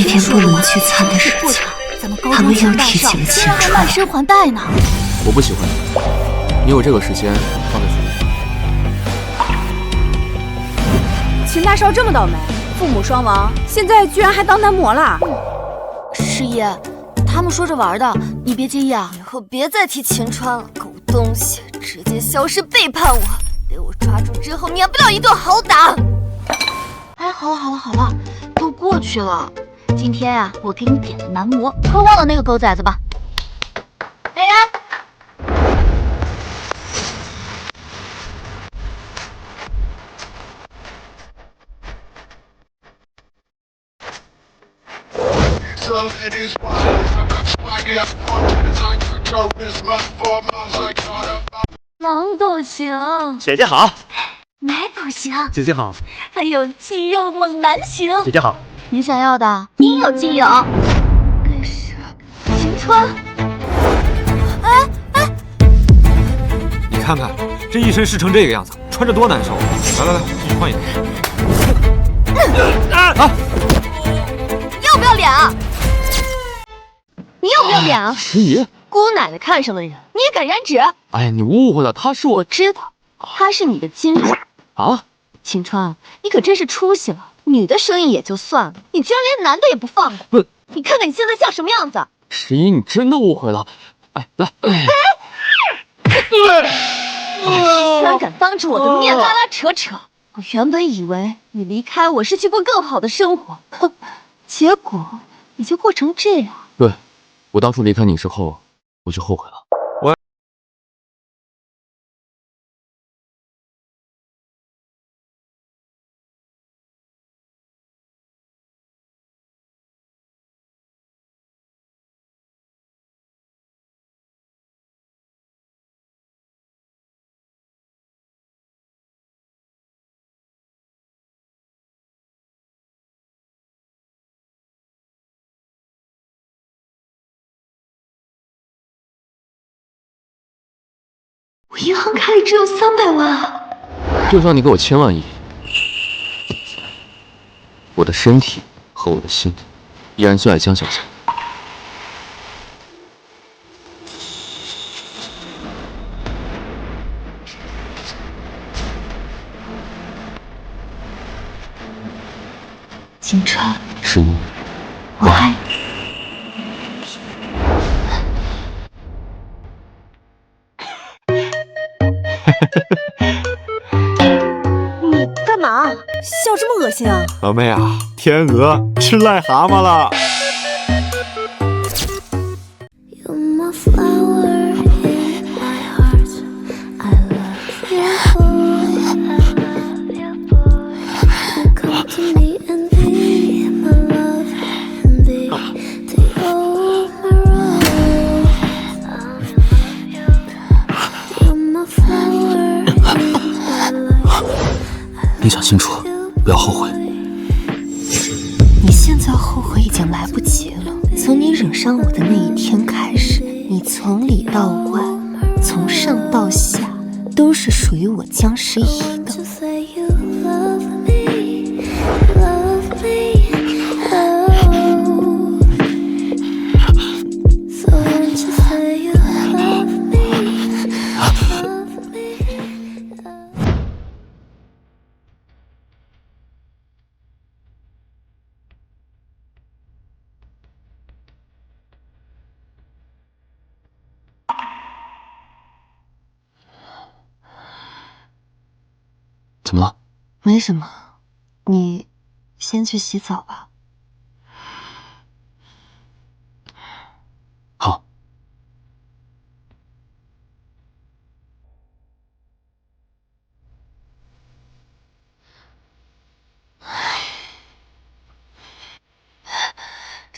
天不能聚餐的事情，他们又提起了秦川。卖身还贷呢。我不喜欢你，你有这个时间放在书里。秦大少这么倒霉，父母双亡，现在居然还当男模了。师爷，他们说着玩的，你别介意啊。以后别再提秦川了，狗东西，直接消失背叛我，被我抓住之后免不了一顿好打。哎，好了，都过去了。今天啊，我给你点的男模，快忘了那个狗崽子吧。哎，狼都行，姐姐好，奶不行，姐姐好，还有肌肉猛男型。姐姐好。你想要的应有尽有。可是秦川，你看看这一身湿成这个样子，穿着多难受。来，继续换一个。要不要脸啊？你有没有脸啊？师爷，姑奶奶看上的人，你也敢染指？哎呀，你误会了，他是我知道，他是你的金主啊。秦川，你可真是出息了。女的生意也就算了，你居然连男的也不放过。不，你看看你现在像什么样子？师爷，你真的误会了。哎，来，居然敢当着我的面拉拉扯扯！我原本以为你离开我是去过更好的生活，哼，结果你就过成这样。对，我当初离开你之后，我就后悔了。我银行卡里只有300万啊！就算你给我1000万亿，我的身体和我的心依然最爱江小姐。金川，是你，我爱你。你干嘛？笑这么恶心啊！老妹啊，天鹅吃癞蛤蟆了。你想清楚，不要后悔。你现在后悔已经来不及了。从你惹上我的那一天开始，你从里到外，从上到下，都是属于我江诗怡的。怎么了？没什么，你先去洗澡吧。好。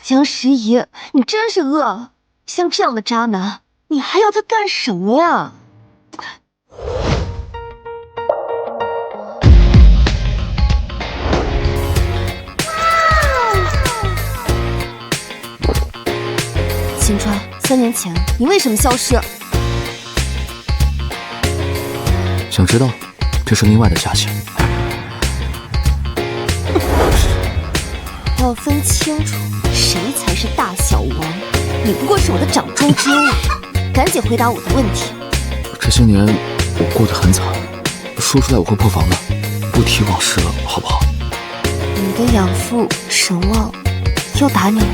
江诗怡，你真是恶了！像这样的渣男，你还要他干什么呀？秦川，3年前你为什么消失？想知道，这是另外的价钱。要要分清楚谁才是大小王，你不过是我的掌中之物。赶紧回答我的问题。这些年我过得很惨，说出来我会破防的，不提往事了，好不好？你的养父沈旺又打你了吗？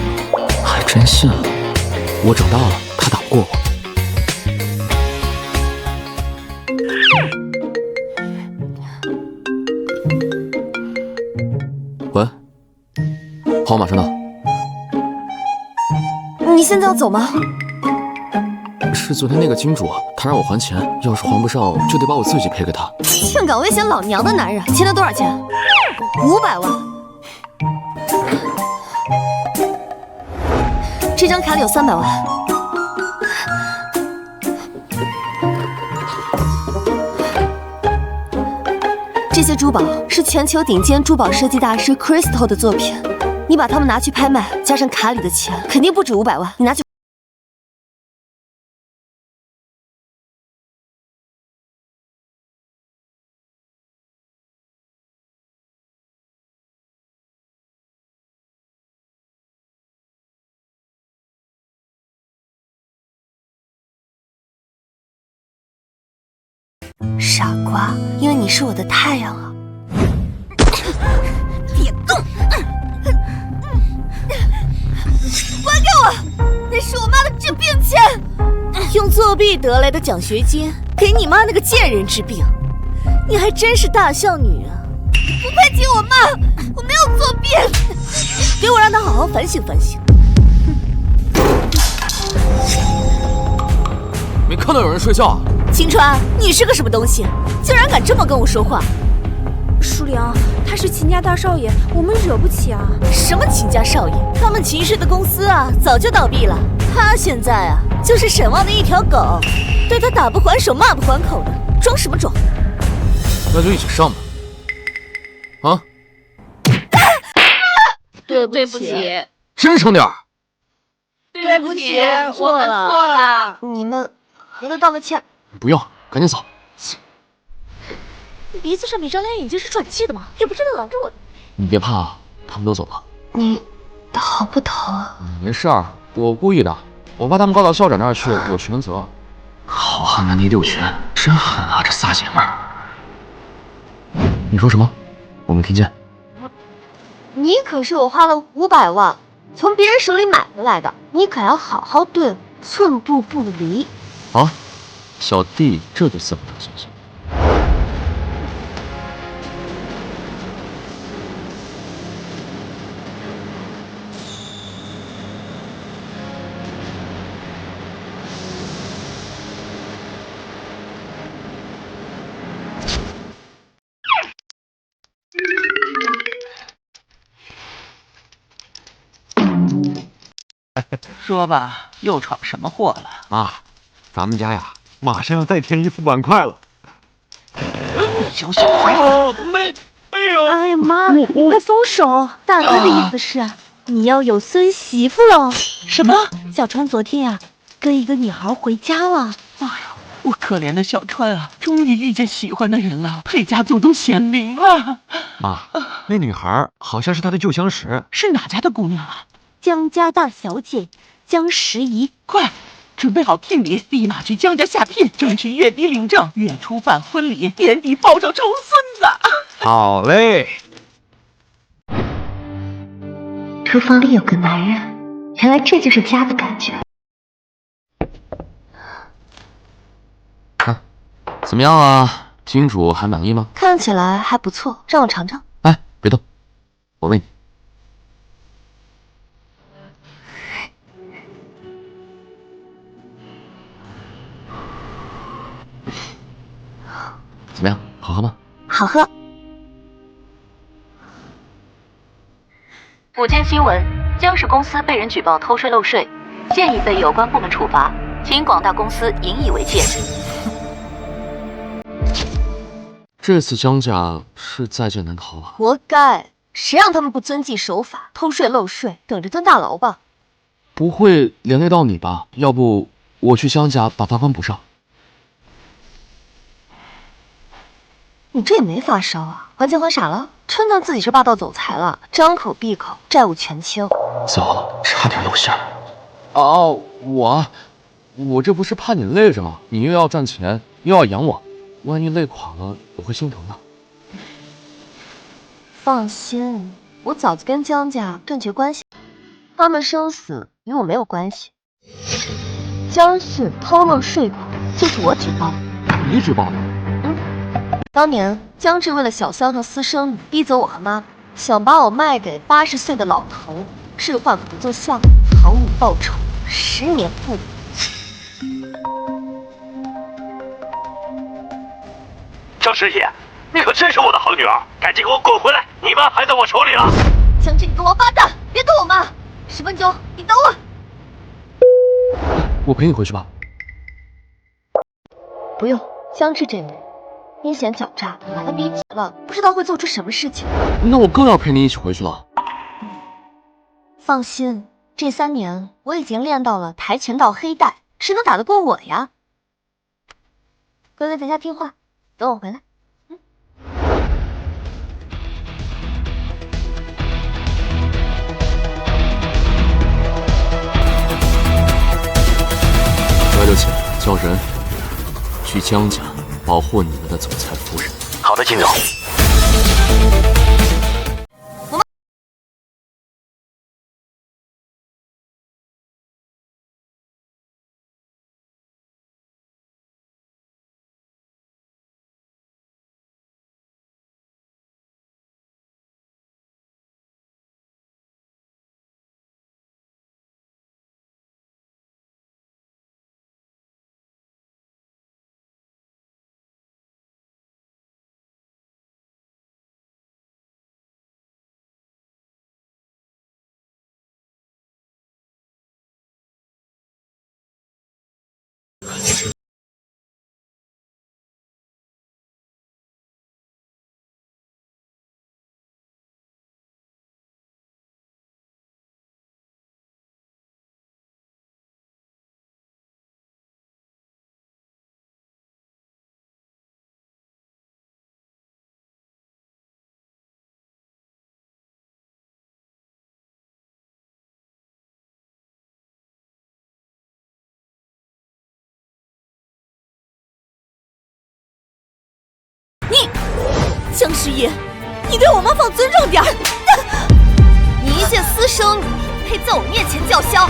还真信了。我长大了，他打不过我。喂，好，马上到。你现在要走吗？是昨天那个金主，他让我还钱，要是还不上，就得把我自己赔给他。竟敢威胁老娘的男人，欠他多少钱？500万。这张卡里有300万。这些珠宝是全球顶尖珠宝设计大师 Crystal 的作品，你把它们拿去拍卖，加上卡里的钱，肯定不止500万。你拿去。傻瓜，因为你是我的太阳啊！别动！还给我！那是我妈的治病钱，用作弊得来的奖学金给你妈那个贱人治病，你还真是大孝女啊！不配提我妈，我没有作弊。给我让她好好反省反省。没看到有人睡觉啊？晴川，你是个什么东西，竟然敢这么跟我说话？叔良，他是秦家大少爷，我们惹不起啊！什么秦家少爷？他们秦氏的公司啊，早就倒闭了。他现在啊，就是沈旺的一条狗，对他打不还手，骂不还口的，装什么装？那就一起上吧。啊！对不起，真诚点儿。对不起，错了。你们和他道个歉。不用，赶紧走。鼻子上面张两眼睛是喘气的吗？也不知道拦着我。你别怕，他们都走了。你疼不疼啊？没事儿，我故意的，我把他们告到校长那儿去，有全责。好汉难敌六拳，真狠啊，这仨姐们儿。你说什么？我没听见。你可是我花了500万从别人手里买回来的，你可要好好对我，寸步不离。好，小弟这就400万行情。说吧，又闯什么祸了？妈，咱们家呀，马上要再添一副碗筷了。小小孩，哎呀妈，快松手！大哥的意思是，你要有孙媳妇喽。什么？小川昨天呀，跟一个女孩回家了。哎呀，我可怜的小川啊，终于遇见喜欢的人了，配家族都显灵了。妈，那女孩好像是他的旧相识，是哪家的姑娘啊？江家大小姐江时宜，快，准备好聘礼，立马去江家下聘，争取月底领证，月初办婚礼，年底抱上重孙子。好嘞。厨房里有个男人，原来这就是家的感觉。怎么样啊？金主还满意吗？看起来还不错，让我尝尝。哎，别动，我喂你。怎么样，好喝吗？好喝。午间新闻：江氏公司被人举报偷税漏税，建议被有关部门处罚，请广大公司引以为戒。这次江家是在劫难逃啊！活该，谁让他们不遵纪守法，偷税漏税，等着蹲大牢吧？不会连累到你吧？要不我去江家把罚款补上。你这也没发烧啊，还钱还傻了？真当自己是霸道总裁了，张口闭口债务全清。糟了，差点露馅儿。哦，我这不是怕你累着吗？你又要赚钱，又要养我，万一累垮了，我会心疼的。放心，我早就跟江家断绝关系，他们生死与我没有关系。江氏偷漏税款，就是我举报的。你举报的？当年江氏为了小三和私生女，逼走我和妈，想把我卖给80岁的老头，置换合作项目，毫无报酬，10年不。张师爷，你可真是我的好女儿，赶紧给我滚回来！你妈还在我手里了。江志，你个王八蛋，别动我妈！10分钟，你等我。我陪你回去吧。不用，江志这人阴险狡诈，把他逼急了，不知道会做出什么事情。那我更要陪你一起回去了。放心，这3年我已经练到了跆拳道黑带，谁能打得过我呀？乖乖在家听话，等我回来。来得及，叫人去江家保护你们的总裁夫人。好的，金总。江师爷，你对我妈放尊重点儿！你一介私生女，配在我面前叫嚣？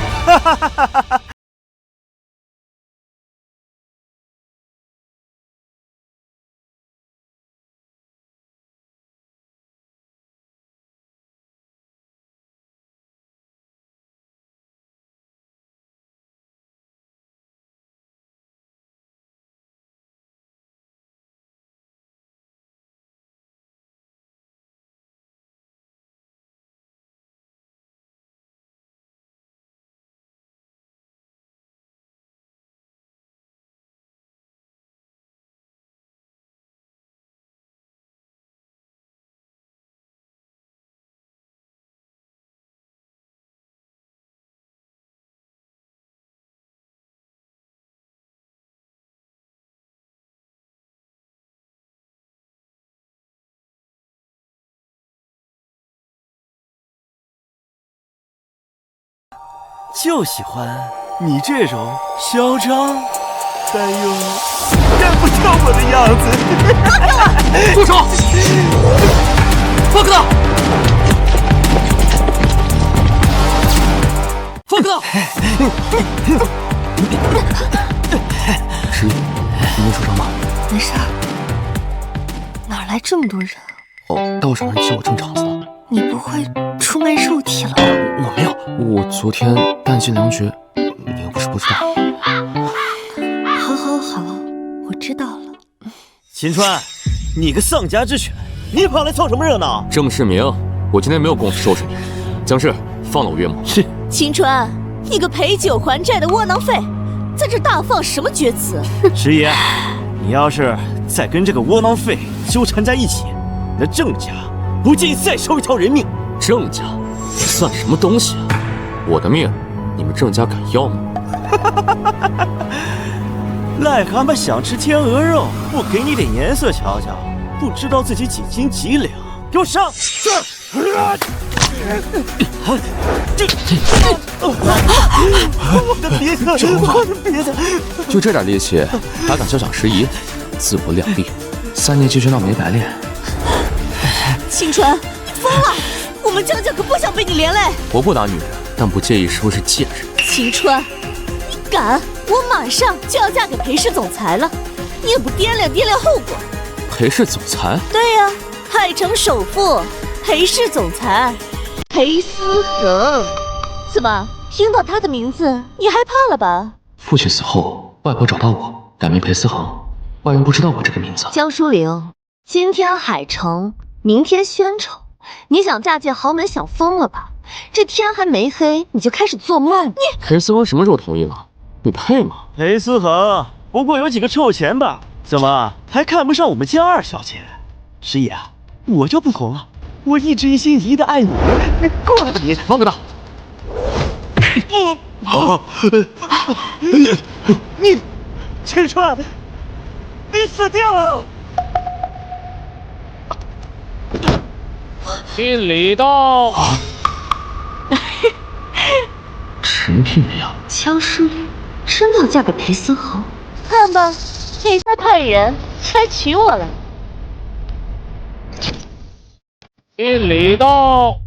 就喜欢你这种嚣张但又干不掉我的样子。住手！放开他！放开他！师爷，你没受伤吧？没事。哪来这么多人？哦，道上人叫我镇场子的。你不会出卖肉体了？我没有，我昨天弹尽粮绝，你又不是不知道。好，我知道了。秦川，你个丧家之犬，你跑来凑什么热闹？郑世明，我今天没有功夫收拾你。江氏，放了我岳母。是。秦川，你个陪酒还债的窝囊废，在这大放什么厥词？师爷，你要是再跟这个窝囊废纠缠在一起，那郑家不介意再收一条人命。郑家算什么东西啊？我的命，你们郑家敢要吗？癞蛤蟆想吃天鹅肉，不给你点颜色瞧瞧，不知道自己几斤几两，给我上！是。我的鼻子，我的鼻子！就这点力气，还敢嚣奖时宜，自不量力。3年级学闹没白练。青川，你疯了！我们江家可不想被你连累。我不打女人，但不介意是不是贱人。青川，你敢！我马上就要嫁给裴氏总裁了，你也不掂量掂量后果。裴氏总裁？对呀，海城首富，裴氏总裁。裴思恒，怎么听到他的名字你害怕了吧？父亲死后，外婆找到我，改名裴思恒。外人不知道我这个名字。江疏玲，今天海城，明天宣城，你想嫁进豪门想疯了吧？这天还没黑你就开始做梦？你裴思恒什么时候同意了？你配吗？裴思恒不过有几个臭钱吧？怎么还看不上我们江二小姐？师爷，我就不同了。我一直一心一意的爱你，你过来吧你！放开他！你，青川，你死定了！聘礼到。陈聘礼啊！江疏玲真的要嫁给裴思恒？看吧，你在派人来娶我了。聘礼到。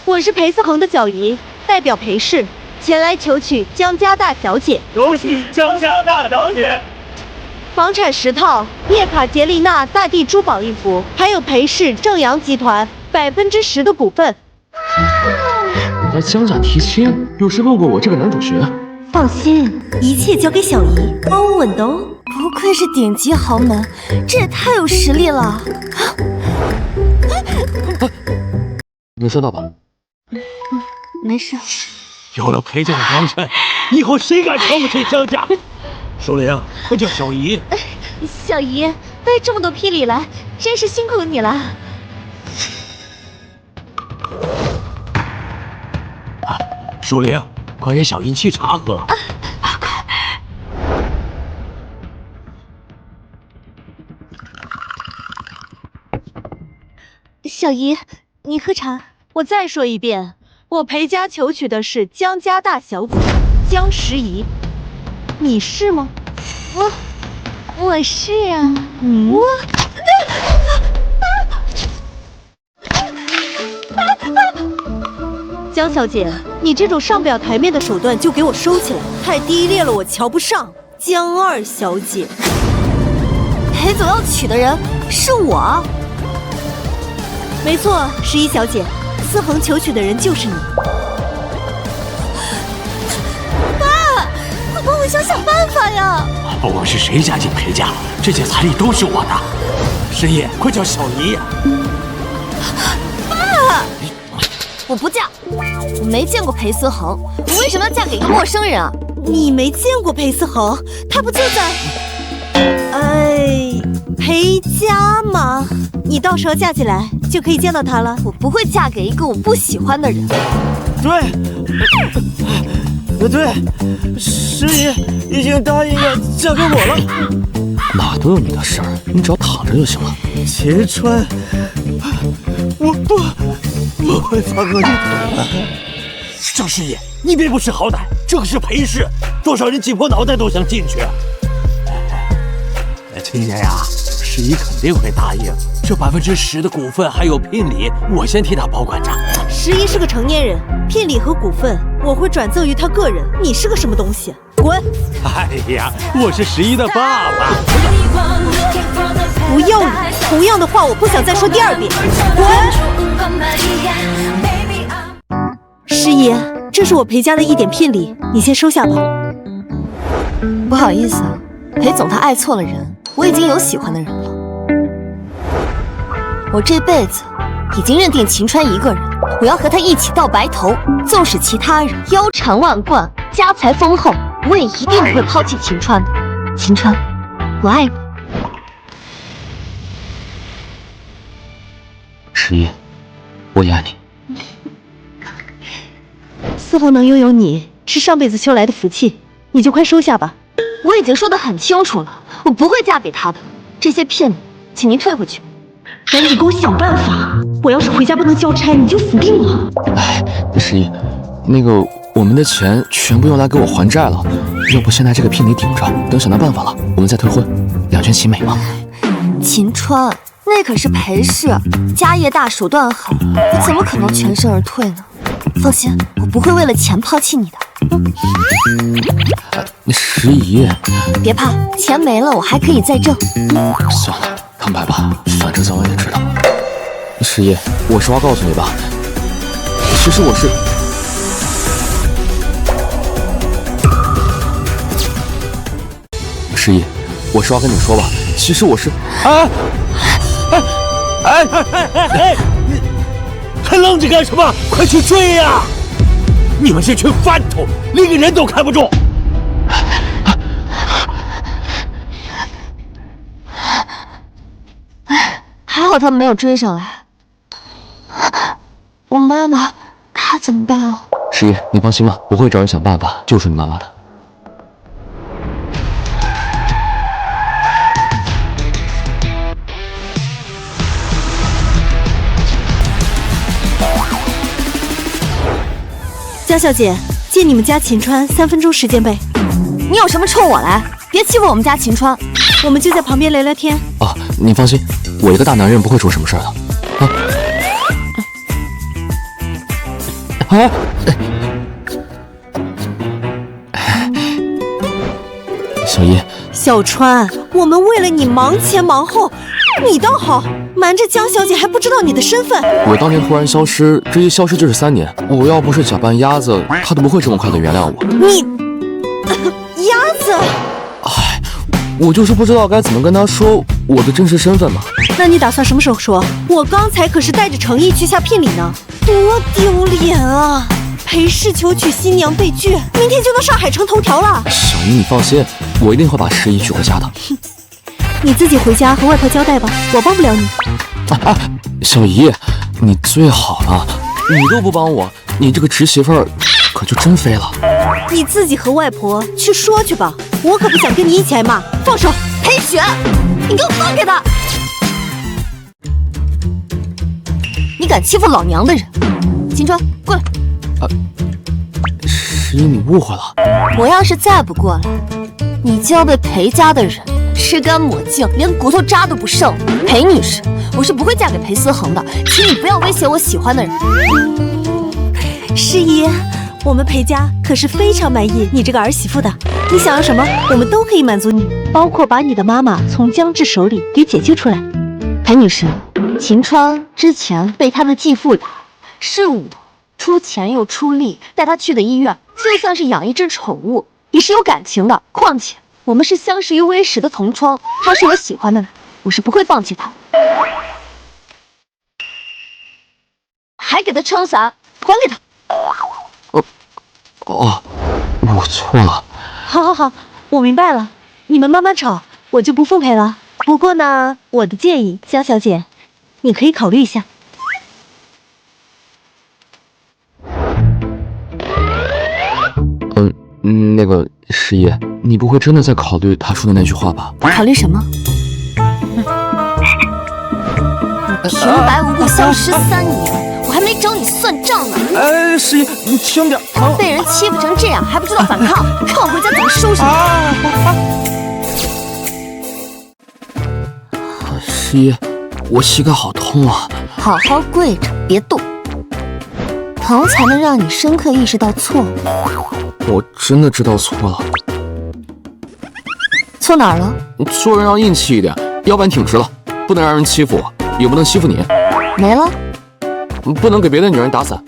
我是裴思恒的小姨，代表裴氏前来求娶江家大小姐。恭喜江家大小姐！房产10套，叶卡捷琳娜大地珠宝一幅，还有裴氏正阳集团10%的股份。你在江家提亲，有谁问过我这个男主角？放心，一切交给小姨，包稳的哦。不愧是顶级豪门，这也太有实力了。没摔到吧？没事。有了裴家的帮衬，以后谁敢瞧不起江家？淑玲，快叫小姨。小姨带这么多聘礼来，真是辛苦你了。淑玲，快给小姨沏茶喝。小姨，你喝茶。我再说一遍，我裴家求娶的是江家大小姐江时宜，你是吗？我是啊。江小姐，你这种上不了台面的手段就给我收起来，太低劣了，我瞧不上。江二小姐，裴总要娶的人是我。没错，时宜小姐，思恒求娶的人就是你。爸，快帮我想想办法呀！不管是谁嫁进裴家，这些彩礼都是我的。师爷，快叫小姨。爸，我不嫁，我没见过裴思恒，我为什么要嫁给一个陌生人啊？你没见过裴思恒，他不就在……裴家吗？你到时候嫁进来就可以见到他了。我不会嫁给一个我不喜欢的人。对，师爷已经答应要嫁给我了。哪都有你的事儿，你只要躺着就行了。秦川，我不会放过你的。张师爷，你别不识好歹，这可是裴氏，多少人挤破脑袋都想进去。今年呀，师姨肯定会答应。这10%的股份还有聘礼，我先替他保管着。时宜是个成年人，聘礼和股份我会转赠于他个人。你是个什么东西？滚！哎呀，我是时宜的爸爸。不要你！同样的话，我不想再说第2遍。滚！时宜，这是我裴家的一点聘礼，你先收下吧。不好意思啊，裴总他爱错了人，我已经有喜欢的人了。我这辈子已经认定秦川一个人，我要和他一起到白头。纵使其他人腰缠万贯、家财丰厚，我也一定不会抛弃秦川的。秦川，我爱你。时宜，我也爱你。思恒能拥有你，是上辈子修来的福气，你就快收下吧。我已经说得很清楚了，我不会嫁给他的。这些骗子，请您退回去。赶紧给我想办法！我要是回家不能交差，你就死定了。哎，十一，那个我们的钱全部用来给我还债了，要不现在这个骗你顶着，等想到办法了，我们再退婚，两全其美嘛。秦川，那可是裴氏，家业大，手段狠，我怎么可能全身而退呢？放心，我不会为了钱抛弃你的。十一，别怕，钱没了我还可以再挣。算了，坦白吧，反正早晚得知道。十一，我实话告诉你吧，其实我是……十一，我实话跟你说吧，其实我是……还愣着干什么？快去追呀！你们这群饭桶，连个人都看不住。还好他们没有追上来。我妈妈，她怎么办啊？十一，你放心吧，我会找人想办法救出你妈妈的。江小姐，借你们家秦川3分钟时间呗。你有什么冲我来？别欺负我们家秦川。我们就在旁边聊聊天。啊，你放心，我一个大男人不会出什么事的。小一，小川，我们为了你忙前忙后，你倒好，瞒着江小姐还不知道你的身份。我当年突然消失，这一消失就是3年。我要不是假扮鸭子，她都不会这么快的原谅我。你鸭子？哎，我就是不知道该怎么跟她说我的真实身份嘛。那你打算什么时候说？我刚才可是带着诚意去下聘礼呢，多丢脸啊！裴氏求娶新娘被拒，明天就能上海城头条了。小姨，你放心，我一定会把十一娶回家的。你自己回家和外婆交代吧，我帮不了你。小姨，你最好了，你都不帮我，你这个侄媳妇儿可就真飞了。你自己和外婆去说去吧，我可不想跟你一起挨骂。放手！裴雪，你给我放开他！你敢欺负老娘的人！秦川，过来。十一，你误会了。我要是再不过来，你就要被裴家的人吃干抹净，连骨头渣都不剩。裴女士，我是不会嫁给裴思恒的，请你不要威胁我喜欢的人。十一，我们裴家可是非常满意你这个儿媳妇的，你想要什么，我们都可以满足你，包括把你的妈妈从江志手里给解救出来。裴女士，秦川之前被他的继父打，是我出钱又出力带他去的医院，就算是养一只宠物也是有感情的。况且我们是相识于微时的同窗，他是我喜欢的人，我是不会放弃他。还给他撑伞，还给他。我错了。好，我明白了，你们慢慢吵，我就不奉陪了。不过呢，我的建议，江小姐，你可以考虑一下。那个十一，你不会真的在考虑他说的那句话吧？考虑什么？平白无故消失3年，我还没找你算账呢。十一，你轻点。被人欺负成这样还不知道反抗，看我回家怎么收拾你！十一，我膝盖好痛啊！好好跪着，别动，疼才能让你深刻意识到错误。我真的知道错了。错哪儿了？做人要硬气一点，要不然挺直了，不能让人欺负我，也不能欺负你。没了？不能给别的女人打伞。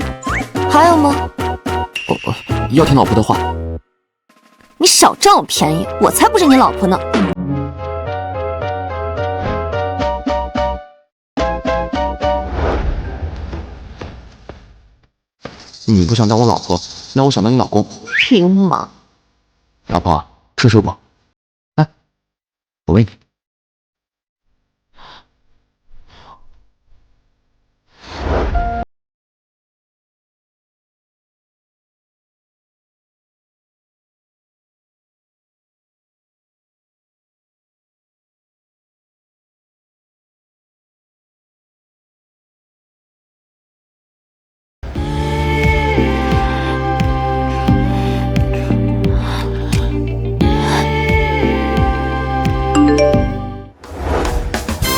还有吗？要听老婆的话。你少占我便宜，我才不是你老婆呢。你不想当我老婆，那我想当你老公。流氓！老婆，吃水果。来，我喂你。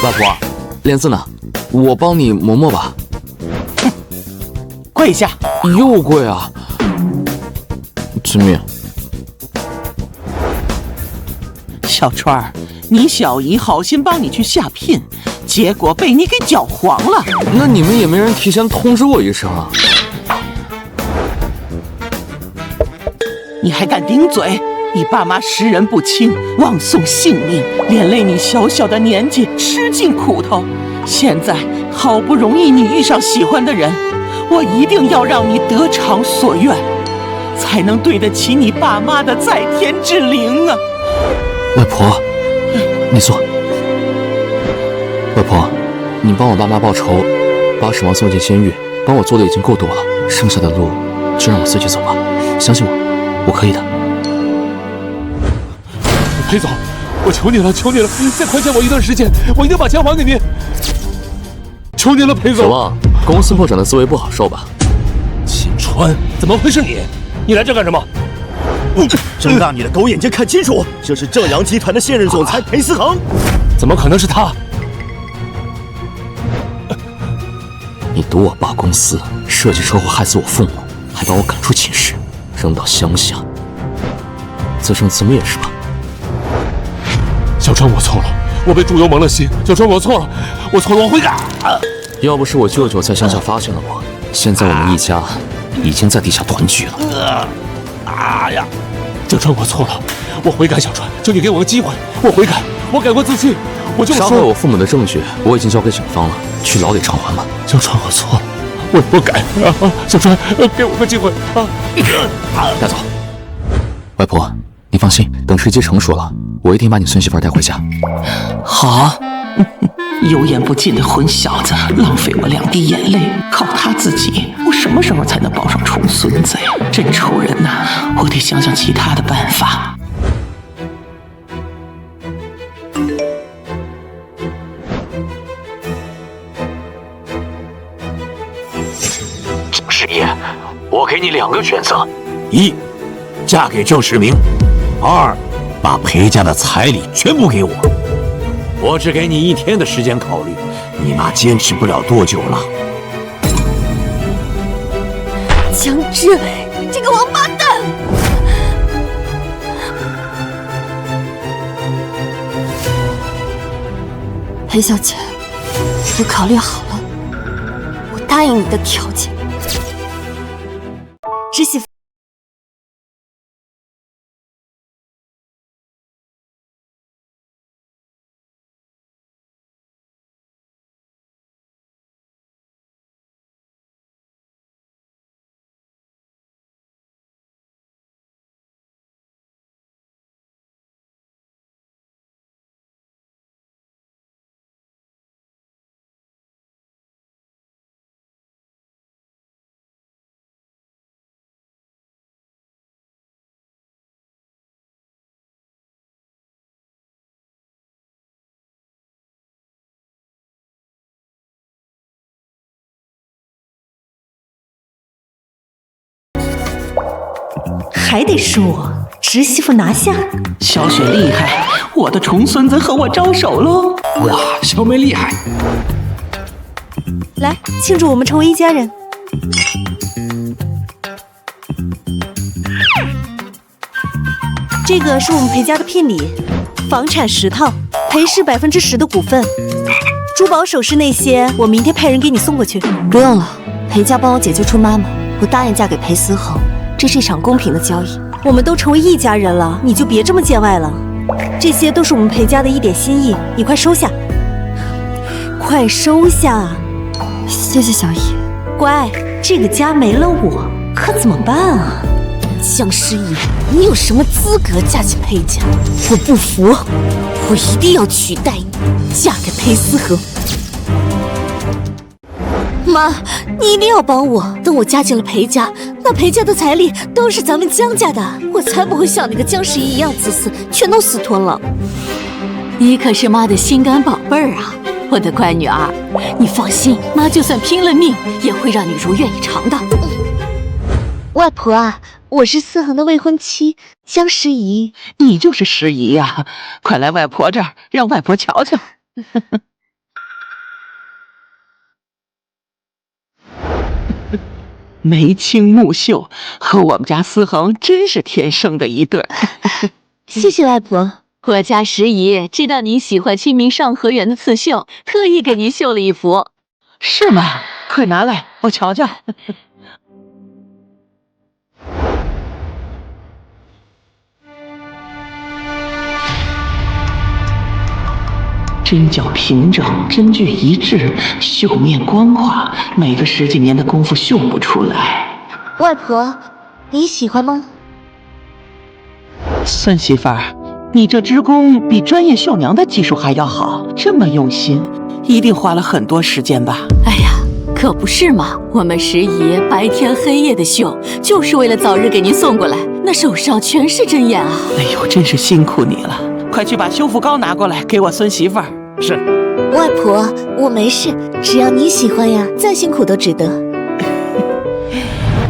外婆，莲子呢？我帮你磨磨吧。跪下！又跪啊！遵命。小川儿，你小姨好心帮你去下聘，结果被你给搅黄了。那你们也没人提前通知我一声啊？你还敢顶嘴？你爸妈识人不清，枉送性命，连累你小小的年纪吃尽苦头。现在好不容易你遇上喜欢的人，我一定要让你得偿所愿，才能对得起你爸妈的在天之灵啊！外婆，你坐。外婆，你帮我爸妈报仇，把沈王送进监狱，帮我做的已经够多了，剩下的路就让我自己走吧。相信我，我可以的。裴总，我求你了，求你了，再宽限我一段时间，我一定把钱还给您。求您了，裴总。小王，公司破产的滋味不好受吧？秦川，怎么会是你？你来这干什么？睁大你的狗眼睛看清楚，这是正阳集团的现任总裁裴思恒。怎么可能是他？你赌我爸公司，设计车祸害死我父母，还把我赶出寝室，扔到乡下，自生自灭是吧？小川，我错了，我被猪油蒙了心。小川，我错了，我错了，我悔改。要不是我舅舅在乡下发现了我，现在我们一家已经在地下团聚了。小川，我错了，我悔改。小川，求你给我个机会，我悔改，我改过自新。我就杀害我父母的证据我已经交给警方了，去牢里偿还吧。小川，我错了，我改啊！小川，给我个机会啊！带走。外婆，你放心，等时机成熟了，我一定把你孙媳妇带回家。好，油盐不进的混小子，浪费我2滴眼泪，靠他自己，我什么时候才能抱上重孙子呀？真愁人呐！我得想想其他的办法。郑师爷，我给你2个选择：一，嫁给郑世明；二，把裴家的彩礼全部给我。我只给你1天的时间考虑，你妈坚持不了多久了。江之，这个王八蛋！裴小姐，我考虑好了，我答应你的条件。知媳妇。还得是我，侄媳妇拿下。小雪厉害，我的重孙子和我招手喽！哇，小美厉害！来庆祝我们成为一家人。这个是我们裴家的聘礼，房产10套，裴氏10%的股份，珠宝首饰那些，我明天派人给你送过去。不用了，裴家帮我解救出妈妈，我答应嫁给裴思恒，这是一场公平的交易。我们都成为一家人了，你就别这么见外了。这些都是我们裴家的一点心意，你快收下，快收下。谢谢小姨。乖，这个家没了我可怎么办啊？江诗怡，你有什么资格嫁进裴家？我不服，我一定要取代你，嫁给裴思恒。妈，你一定要帮我。等我嫁进了裴家，那裴家的彩礼都是咱们江家的，我才不会像那个江诗怡一样自私，全都私吞了。你可是妈的心肝宝贝儿啊，我的乖女儿，你放心，妈就算拼了命，也会让你如愿以偿的。外婆啊，我是思恒的未婚妻江诗怡。你就是诗怡呀，快来外婆这儿，让外婆瞧瞧。眉清目秀，和我们家思恒真是天生的一对儿。谢谢外婆。我家十姨知道您喜欢清明上河园的刺绣，特意给您绣了一幅。是吗？快拿来，我瞧瞧。针脚平整，针距一致，绣面光滑，每个10几年的功夫绣不出来。外婆，你喜欢吗？孙媳妇儿，你这织工比专业绣娘的技术还要好，这么用心，一定花了很多时间吧？哎呀，可不是嘛！我们十姨白天黑夜的绣，就是为了早日给您送过来，那手上全是针眼啊！哎呦，真是辛苦你了！快去把修复膏拿过来，给我孙媳妇儿。是。外婆，我没事，只要你喜欢呀，再辛苦都值得。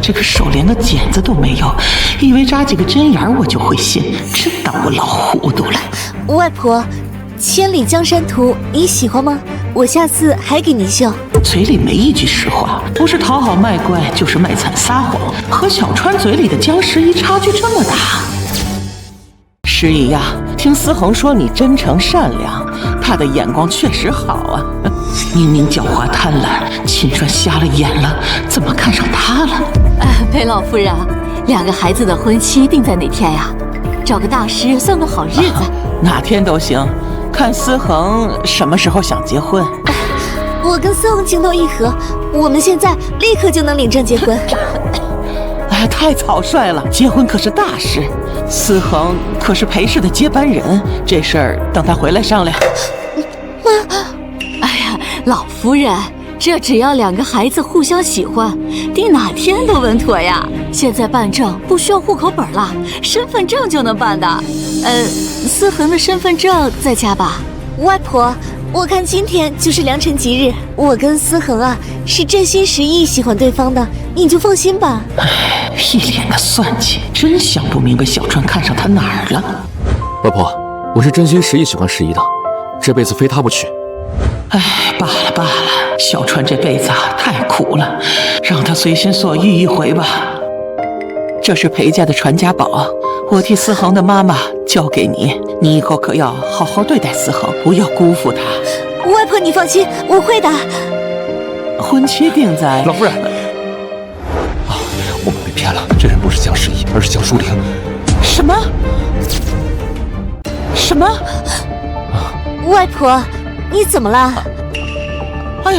这个手连个茧子都没有，以为扎几个针眼我就会信，真当我老糊涂了。外婆，千里江山图你喜欢吗？我下次还给你绣。嘴里没一句实话，不是讨好卖乖，就是卖惨撒谎，和小川嘴里的江十一差距这么大。十一呀，听思恒说你真诚善良，他的眼光确实好啊。明明狡猾贪婪，秦川瞎了眼了，怎么看上他了？裴老夫人，2个孩子的婚期定在哪天呀？找个大师算个好日子。哪天都行，看思恒什么时候想结婚。我跟思恒情投意合，我们现在立刻就能领证结婚。哎，太草率了，结婚可是大事，思恒可是裴氏的接班人，这事儿等他回来商量。哎呀，老夫人，这只要2个孩子互相喜欢，定哪天都稳妥呀。现在办证不需要户口本了，身份证就能办的。思恒的身份证在家吧？外婆，我看今天就是良辰吉日，我跟思恒啊是真心实意喜欢对方的，你就放心吧。一脸的算计，真想不明白小川看上他哪儿了。外婆，我是真心实意喜欢十一的，这辈子非他不娶。哎，罢了罢了，小川这辈子太苦了，让他随心所欲一回吧。这是裴家的传家宝，我替思恒的妈妈交给你，你以后可要好好对待思恒，不要辜负他。外婆你放心，我会的。婚期定在……老夫人，我们被骗了，这人不是江十一，而是江疏灵。什么？什么？外婆，你怎么了？哎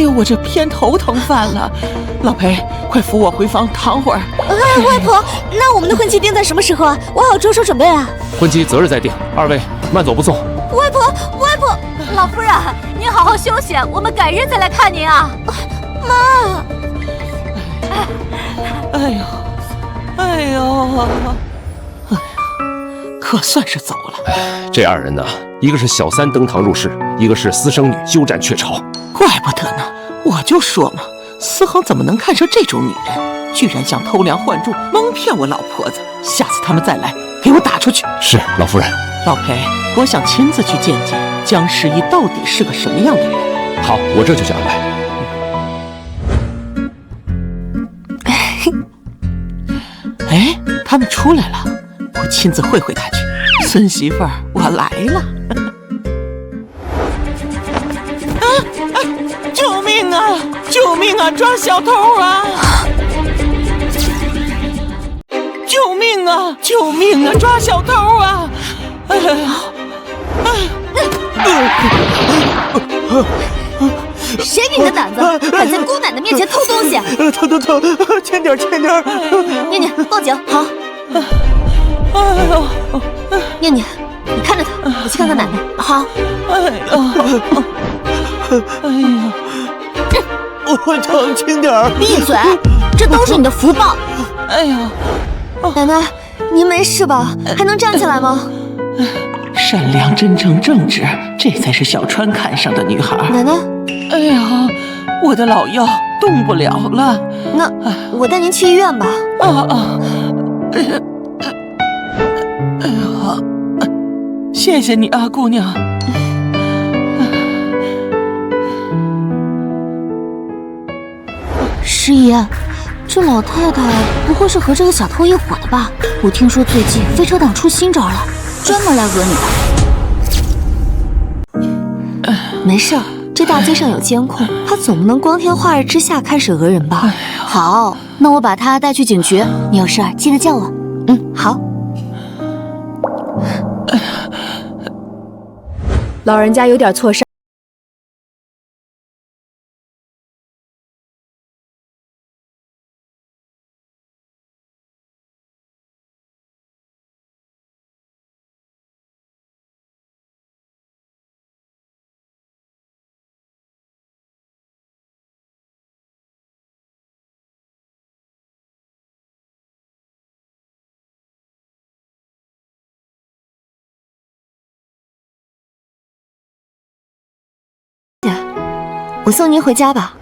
呦，我这偏头疼犯了。老裴，快扶我回房躺会儿。外婆，那我们的婚期定在什么时候啊？我好着手准备啊。婚期择日再定，2位慢走不送。外婆，老夫人，您好好休息，我们改日再来看您啊。妈。哎呦，可算是走了。这2人呢，一个是小三登堂入室，一个是私生女鸠占鹊巢。怪不得呢，我就说嘛，思恒怎么能看上这种女人？居然想偷梁换柱，蒙骗我老婆子。下次他们再来，给我打出去。是，老夫人。老裴，我想亲自去见见江十一到底是个什么样的人。好，我这就去安排。哎，他们出来了，我亲自会他去。孙媳妇儿，我来了。救命啊！救命啊！抓小偷啊！救命啊！救命啊！抓小偷啊！谁给你的胆子，敢在姑奶奶面前偷东西？偷，轻点。念念，报警。好。念念，你看着他，我去看看奶奶。好。我疼，轻点。闭嘴，这都是你的福报。哎呦，奶奶，您没事吧？还能站起来吗？善良、真诚、正直，这才是小川看上的女孩。奶奶，哎呀，我的老腰动不了了。那我带您去医院吧。哎呀，谢谢你啊，姑娘。师爷，这老太太不会是和这个小偷一伙的吧？我听说最近飞车党出新招了，专门来讹你的。没事儿，这大街上有监控，他总不能光天化日之下开始讹人吧？好，那我把他带去警局，你有事儿记得叫我。好。老人家有点错伤。我送您回家吧。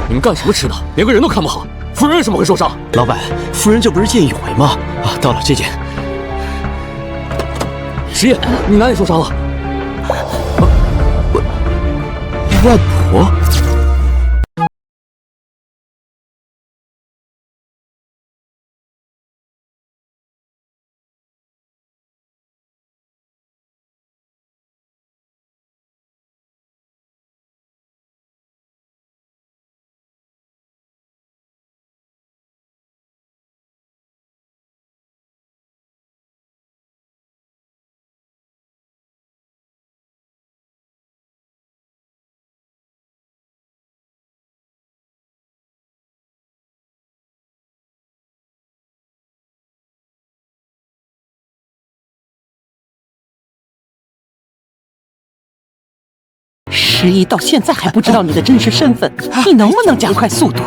你们干什么吃的？连个人都看不好。夫人为什么会受伤？老板，夫人这不是见义勇为吗？啊，到了这件。石野，你哪里受伤了？外婆。石一到现在还不知道你的真实身份，你能不能加快速度？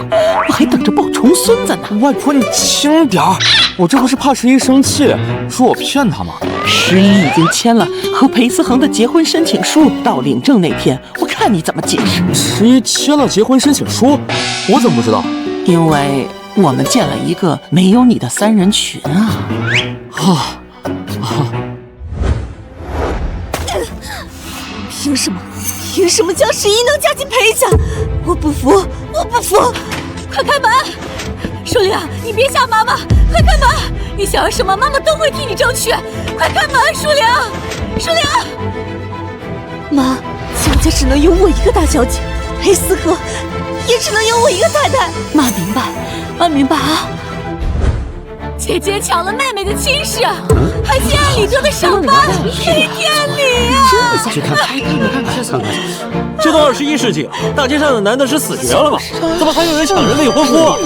我还等着抱重孙子呢。外婆，你轻点儿，我这不是怕石一生气，说我骗他吗？石一已经签了和裴思恒的结婚申请书，到领证那天，我看你怎么解释。石一签了结婚申请书，我怎么不知道？因为我们建了一个没有你的3人群啊！凭什么？凭什么江十一能嫁进裴家？我不服！我不服！快开门！舒玲，你别吓妈妈！快开门！你想要什么，妈妈都会替你争取！快开门，舒玲！舒玲！妈，江家只能有我一个大小姐，裴思和也只能有我一个太太。妈明白，妈明白啊！姐姐抢了妹妹的亲事，还心安理得的上班，黑天理啊！去看看，这都21世纪，大街上的男的是死绝了吗？怎么还有人抢人未婚夫啊？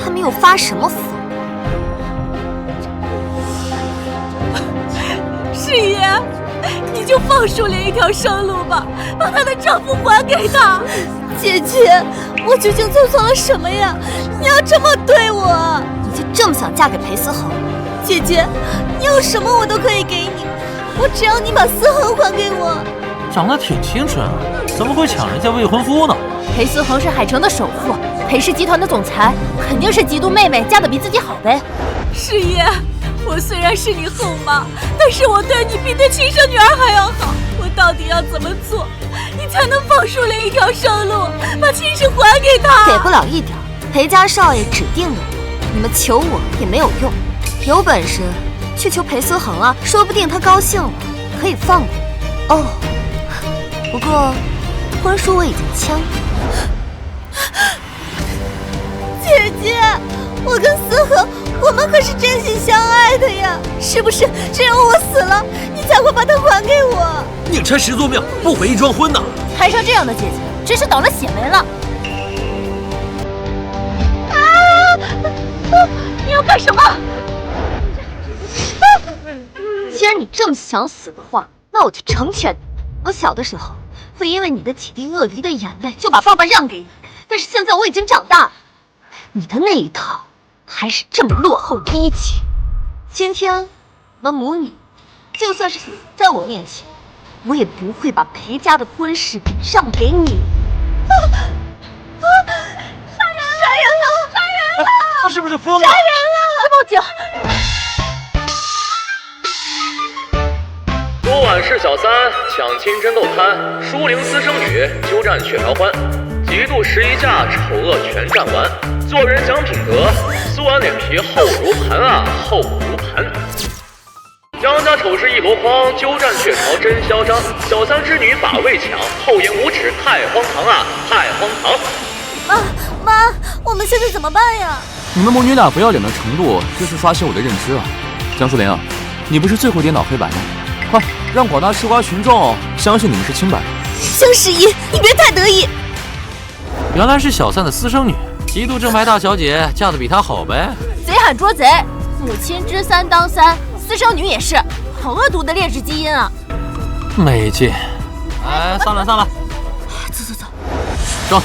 他们又发什么疯？师爷，你就放舒莲一条生路吧，把她的丈夫还给她。姐姐，我究竟做错了什么呀？你要这么对我？你就这么想嫁给裴思恒？姐姐，你有什么我都可以给你，我只要你把思恒还给我。长得挺清纯啊，怎么会抢人家未婚夫呢？裴思恒是海城的首富，裴氏集团的总裁，肯定是嫉妒妹妹嫁得比自己好呗。师爷，我虽然是你后妈，但是我对你比对亲生女儿还要好。我到底要怎么做，你才能放舒莲一条生路，把亲事还给她？给不了一点，裴家少爷指定了我，你们求我也没有用。有本事去求裴思恒啊，说不定他高兴了，可以放我。哦，不过婚书我已经签了。姐姐，我跟思恒，我们可是真心相爱的呀，是不是？只有我死了，你才会把他还给我？宁拆10座庙，不毁一桩婚呐！摊上这样的姐姐，真是倒了血霉了。你要干什么？既然你这么想死的话，那我就成全你。我小的时候会因为你的几滴鳄鱼的眼泪就把爸爸让给你，但是现在我已经长大了，你的那一套还是这么落后低级。今天我们母女就算是死在我面前，我也不会把裴家的婚事让给你。杀人了！他是不是疯了？杀人了！快报警！昨晚满市小三抢亲真够贪，疏灵私生女鸠占鹊巢欢，嫉妒11嫁丑恶全占完，做人讲品德，素完脸皮厚如盘啊，厚如盘。江家丑事一箩筐，鸠占鹊巢真嚣张，小三之女把位抢，厚颜无耻太荒唐啊，太荒唐！妈，我们现在怎么办呀？你们母女俩不要脸的程度，就是刷新我的认知啊！江疏灵啊，你不是最会颠倒黑白吗？快让广大吃瓜群众相信你们是清白的。江十一，你别太得意。原来是小三的私生女，嫉妒正牌大小姐嫁得比她好呗。贼喊捉贼，母亲知三当三，私生女也是，好恶毒的劣质基因啊！没劲。哎，散了。走。走。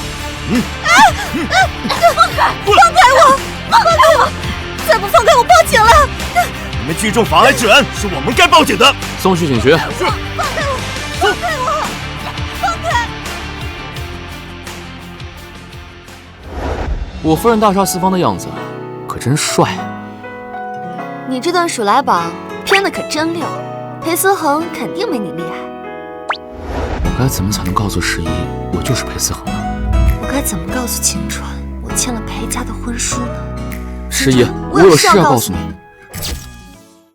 放开我！再不放开我，报警了！你们聚众妨碍治安，是我们该报警的。送去警局。放开我！我夫人大杀四方的样子，可真帅。你这段数来榜编的可真溜，裴思恒肯定没你厉害。我该怎么才能告诉11，我就是裴思恒呢？我该怎么告诉秦川，我签了裴家的婚书呢？11，我有事要告诉你。